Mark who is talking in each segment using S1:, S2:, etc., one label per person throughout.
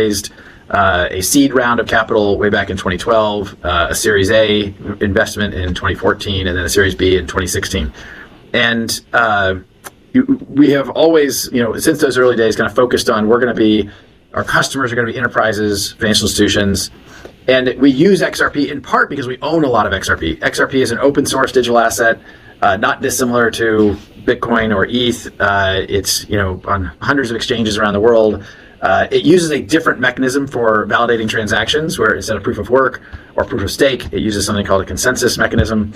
S1: raised a seed round of capital way back in 2012, a Series A investment in 2014, and then a Series B in 2016. And we have always, since those early days, kind of focused on our customers are going to be enterprises, financial institutions. And we use XRP in part because we own a lot of XRP. XRP is an open source digital asset, not dissimilar to Bitcoin or ETH. It's on hundreds of exchanges around the world. It uses a different mechanism for validating transactions, where instead of proof of work or proof of stake, it uses something called a consensus mechanism,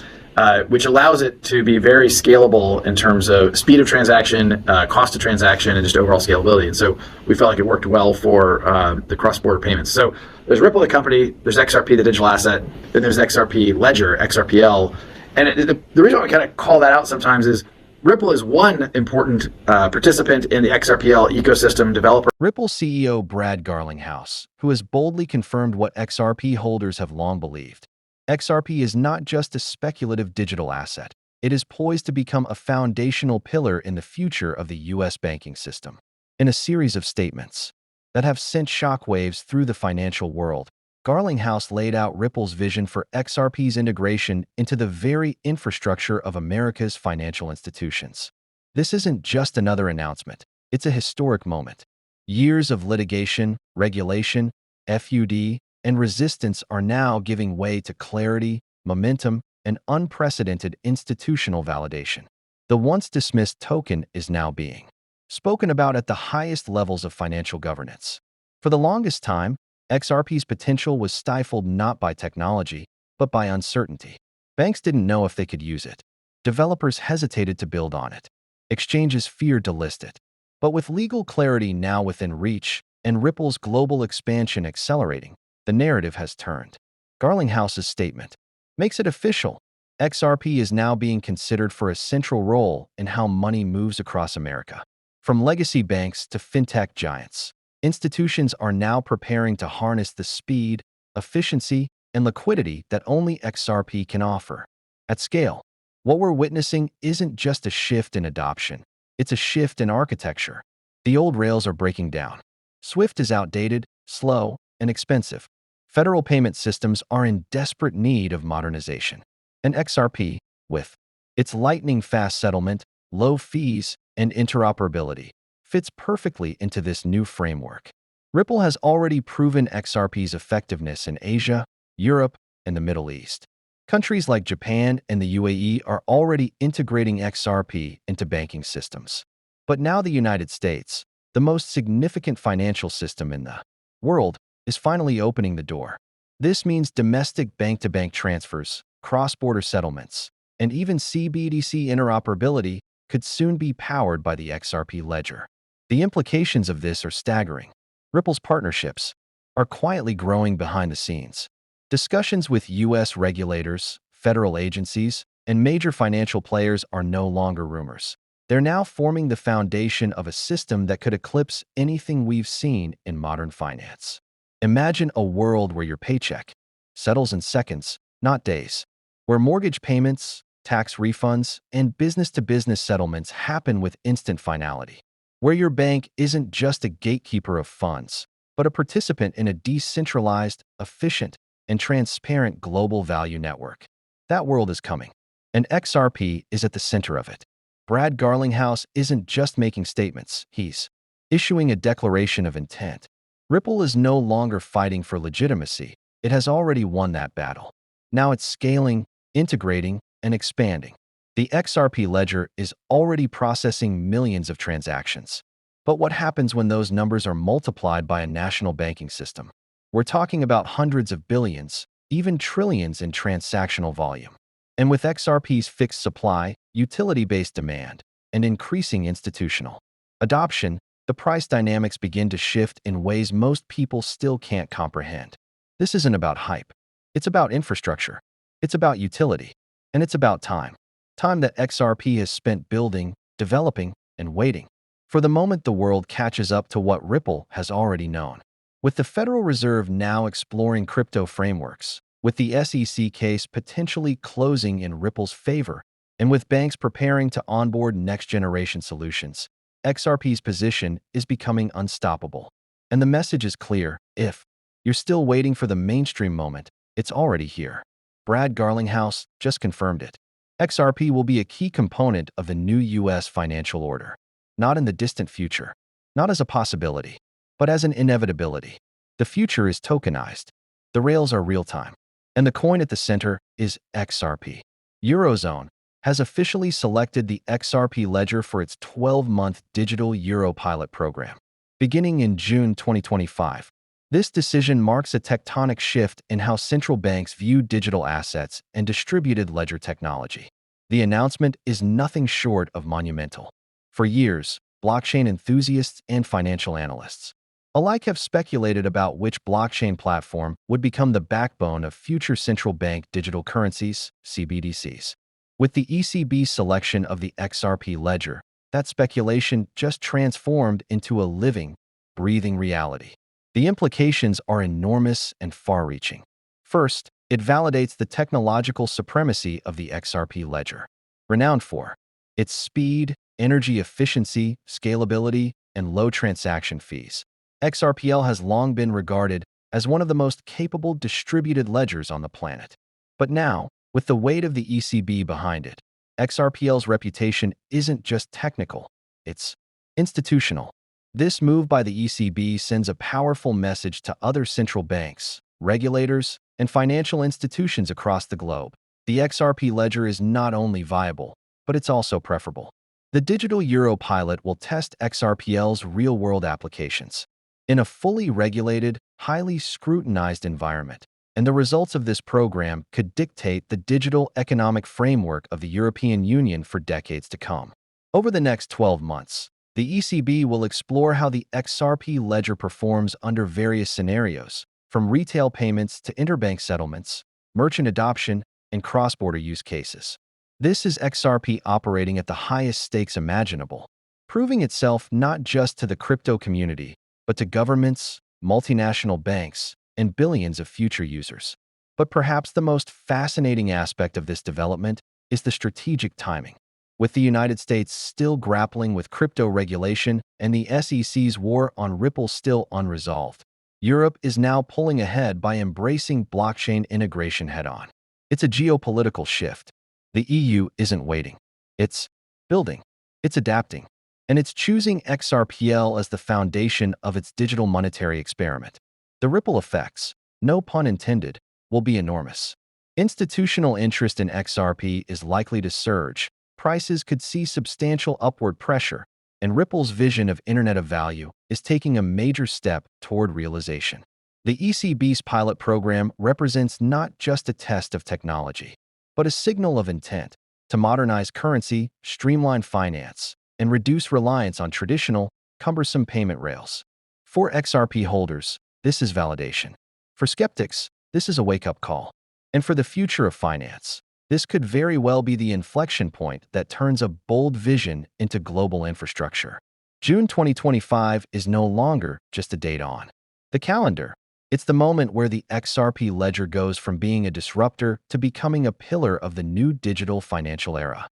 S1: which allows it to be very scalable in terms of speed of transaction, cost of transaction, and just overall scalability. And so we felt like it worked well for the cross-border payments. So there's Ripple, the company, there's XRP, the digital asset, then there's XRP Ledger, XRPL. And the reason why we kind of call that out sometimes is Ripple is one important participant in the XRPL ecosystem developer.
S2: Ripple CEO Brad Garlinghouse, who has boldly confirmed what XRP holders have long believed. XRP is not just a speculative digital asset. It is poised to become a foundational pillar in the future of the U.S. banking system. In a series of statements that have sent shockwaves through the financial world, Garlinghouse laid out Ripple's vision for XRP's integration into the very infrastructure of America's financial institutions. This isn't just another announcement. It's a historic moment. Years of litigation, regulation, FUD, and resistance are now giving way to clarity, momentum, and unprecedented institutional validation. The once dismissed token is now being spoken about at the highest levels of financial governance. For the longest time, XRP's potential was stifled not by technology, but by uncertainty. Banks didn't know if they could use it. Developers hesitated to build on it. Exchanges feared to list it. But with legal clarity now within reach and Ripple's global expansion accelerating, the narrative has turned. Garlinghouse's statement makes it official. XRP is now being considered for a central role in how money moves across America. From legacy banks to fintech giants, institutions are now preparing to harness the speed, efficiency, and liquidity that only XRP can offer. At scale, what we're witnessing isn't just a shift in adoption, it's a shift in architecture. The old rails are breaking down. SWIFT is outdated, slow, and expensive. Federal payment systems are in desperate need of modernization. And XRP, with its lightning-fast settlement, low fees, and interoperability, fits perfectly into this new framework. Ripple has already proven XRP's effectiveness in Asia, Europe, and the Middle East. Countries like Japan and the UAE are already integrating XRP into banking systems. But now the United States, the most significant financial system in the world, is finally opening the door. This means domestic bank-to-bank transfers, cross-border settlements, and even CBDC interoperability could soon be powered by the XRP ledger. The implications of this are staggering. Ripple's partnerships are quietly growing behind the scenes. Discussions with U.S. regulators, federal agencies, and major financial players are no longer rumors. They're now forming the foundation of a system that could eclipse anything we've seen in modern finance. Imagine a world where your paycheck settles in seconds, not days, where mortgage payments, tax refunds, and business-to-business settlements happen with instant finality, where your bank isn't just a gatekeeper of funds, but a participant in a decentralized, efficient, and transparent global value network. That world is coming, and XRP is at the center of it. Brad Garlinghouse isn't just making statements, he's issuing a declaration of intent. Ripple is no longer fighting for legitimacy. It has already won that battle. Now it's scaling, integrating, and expanding. The XRP ledger is already processing millions of transactions. But what happens when those numbers are multiplied by a national banking system? We're talking about hundreds of billions, even trillions in transactional volume. And with XRP's fixed supply, utility-based demand, and increasing institutional adoption, the price dynamics begin to shift in ways most people still can't comprehend. This isn't about hype. It's about infrastructure. It's about utility. And it's about time. Time that XRP has spent building, developing, and waiting for the moment the world catches up to what Ripple has already known. With the Federal Reserve now exploring crypto frameworks, with the SEC case potentially closing in Ripple's favor, and with banks preparing to onboard next-generation solutions, XRP's position is becoming unstoppable. And the message is clear: if you're still waiting for the mainstream moment, it's already here. Brad Garlinghouse just confirmed it. XRP will be a key component of the new US financial order, not in the distant future, not as a possibility, but as an inevitability. The future is tokenized. The rails are real-time. And the coin at the center is XRP. Eurozone has officially selected the XRP ledger for its 12-month digital euro pilot program. Beginning in June 2025, this decision marks a tectonic shift in how central banks view digital assets and distributed ledger technology. The announcement is nothing short of monumental. For years, blockchain enthusiasts and financial analysts alike have speculated about which blockchain platform would become the backbone of future central bank digital currencies, CBDCs. With the ECB's selection of the XRP ledger, that speculation just transformed into a living, breathing reality. The implications are enormous and far-reaching. First, it validates the technological supremacy of the XRP ledger, renowned for its speed, energy efficiency, scalability, and low transaction fees. XRPL has long been regarded as one of the most capable distributed ledgers on the planet. But now, with the weight of the ECB behind it, XRPL's reputation isn't just technical, it's institutional. This move by the ECB sends a powerful message to other central banks, regulators, and financial institutions across the globe. The XRP ledger is not only viable, but it's also preferable. The digital euro pilot will test XRPL's real-world applications in a fully regulated, highly scrutinized environment, and the results of this program could dictate the digital economic framework of the European Union for decades to come. Over the next 12 months, the ECB will explore how the XRP ledger performs under various scenarios, from retail payments to interbank settlements, merchant adoption, and cross-border use cases. This is XRP operating at the highest stakes imaginable, proving itself not just to the crypto community, but to governments, multinational banks, and billions of future users. But perhaps the most fascinating aspect of this development is the strategic timing. With the United States still grappling with crypto regulation and the SEC's war on Ripple still unresolved, Europe is now pulling ahead by embracing blockchain integration head-on. It's a geopolitical shift. The EU isn't waiting. It's building. It's adapting. And it's choosing XRPL as the foundation of its digital monetary experiment. The ripple effects, no pun intended, will be enormous. Institutional interest in XRP is likely to surge, prices could see substantial upward pressure, and Ripple's vision of Internet of Value is taking a major step toward realization. The ECB's pilot program represents not just a test of technology, but a signal of intent to modernize currency, streamline finance, and reduce reliance on traditional, cumbersome payment rails. For XRP holders, this is validation. For skeptics, this is a wake-up call. And for the future of finance, this could very well be the inflection point that turns a bold vision into global infrastructure. June 2025 is no longer just a date on the calendar. It's the moment where the XRP ledger goes from being a disruptor to becoming a pillar of the new digital financial era.